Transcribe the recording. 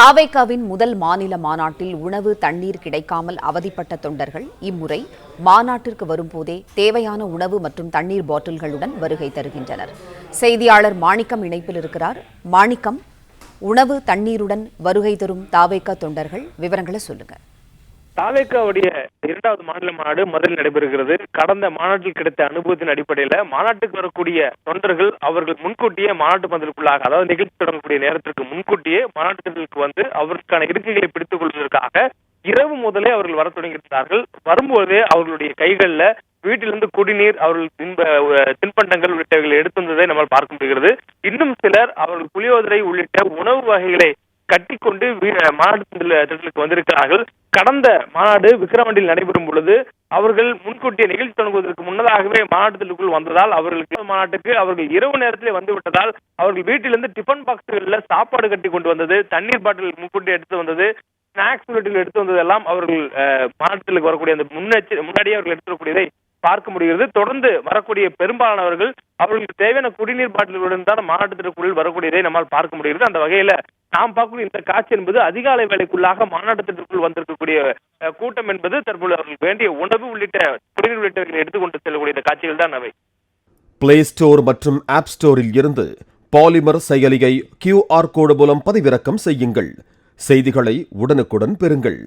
தாவேகாவின் முதல் மாநில மாநாட்டில் உணவு தண்ணீர் கிடைக்காமல் அவதிப்பட்ட தொண்டர்கள் இம்முறை மாநாட்டிற்கு வரும்போதே தேவையான உணவு மற்றும் தண்ணீர் பாட்டில்களுடன் வருகை தருகின்றனர். செய்தியாளர் மாணிக்கம் இணைப்பில் இருக்கிறார். மாணிக்கம், உணவு தண்ணீருடன் வருகை தரும் தாவேகா தொண்டர்கள் விவரங்களை சொல்லுங்க. தாவேகாவுடைய இரண்டாவது மாநில மாநாடு முதலில் நடைபெறுகிறது. கடந்த மாநாட்டில் கிடைத்த அனுபவத்தின் அடிப்படையில மாநாட்டுக்கு வரக்கூடிய தொண்டர்கள் அவர்கள் முன்கூட்டியே மாநாட்டு பந்தலுக்குள்ளாக, அதாவது நிகழ்ச்சி தொடங்கக்கூடிய நேரத்திற்கு முன்கூட்டியே மாநாட்டுக்கு வந்து அவர்களுக்கான இருக்கைகளை பிடித்துக் கொள்வதற்காக இரவு முதலே அவர்கள் வர தொடங்கியிருந்தார்கள். வரும்போதே அவர்களுடைய கைகள்ல வீட்டிலிருந்து குடிநீர், அவர்கள் தின்பண்டங்கள் உள்ளிட்டவைகளை எடுத்து வந்ததை நம்மால் பார்க்க முடிகிறது. இன்னும் சிலர் அவர்கள் புளியோதரை உள்ளிட்ட உணவு வகைகளை கட்டிக்கொண்டு மாநாட்டு வந்திருக்கிறார்கள். கடந்த மாநாடு விக்கிரவாண்டியில் நடைபெறும் பொழுது அவர்கள் முன்கூட்டிய நிகழ்ச்சி தொடங்குவதற்கு முன்னதாகவே மாநாட்டத்திற்குள் வந்ததால் அவர்களுக்கு மாநாட்டுக்கு அவர்கள் இரவு நேரத்திலே வந்துவிட்டதால் அவர்கள் வீட்டிலிருந்து டிஃபன் பாக்ஸ்கள்ல சாப்பாடு கட்டி கொண்டு வந்தது, தண்ணீர் பாட்டில் முன்கூட்டி எடுத்து வந்தது, ஸ்நாக்ஸ் உள்ளிட்ட எடுத்து வந்ததெல்லாம் அவர்கள் மாநாட்டத்திற்கு வரக்கூடிய அந்த முன்னாடியே அவர்கள் எடுத்துக்கூடியதை பார்க்க முடிகிறது. தொடர்ந்து வரக்கூடிய பெரும்பாலானவர்கள் அவர்களுக்கு தேவையான குடிநீர் பாட்டில்களுடன் தான் மாநாட்டத்திற்குள் வரக்கூடியதை நம்மால் பார்க்க முடிகிறது. அந்த வகையில நாம் பார்க்கக்கூடிய இந்த காட்சி என்பது அதிகாலை வேளைக்குள்ளாக மாநாட்டத்திற்குள் வந்திருக்கக்கூடிய கூட்டம் என்பது தற்போது அவர்களுக்கு வேண்டிய உணவு உள்ளிட்ட குடிநீர் உள்ளிட்டவர்களை எடுத்துக்கொண்டு செல்லக்கூடிய இந்த காட்சிகள் தான் அவை. பிளே ஸ்டோர் மற்றும் ஆப் ஸ்டோரில் இருந்து பாலிமர் செயலியை QR கோடு மூலம் பதிவிறக்கம் செய்யுங்கள். செய்திகளை உடனுக்குடன் பெறுங்கள்.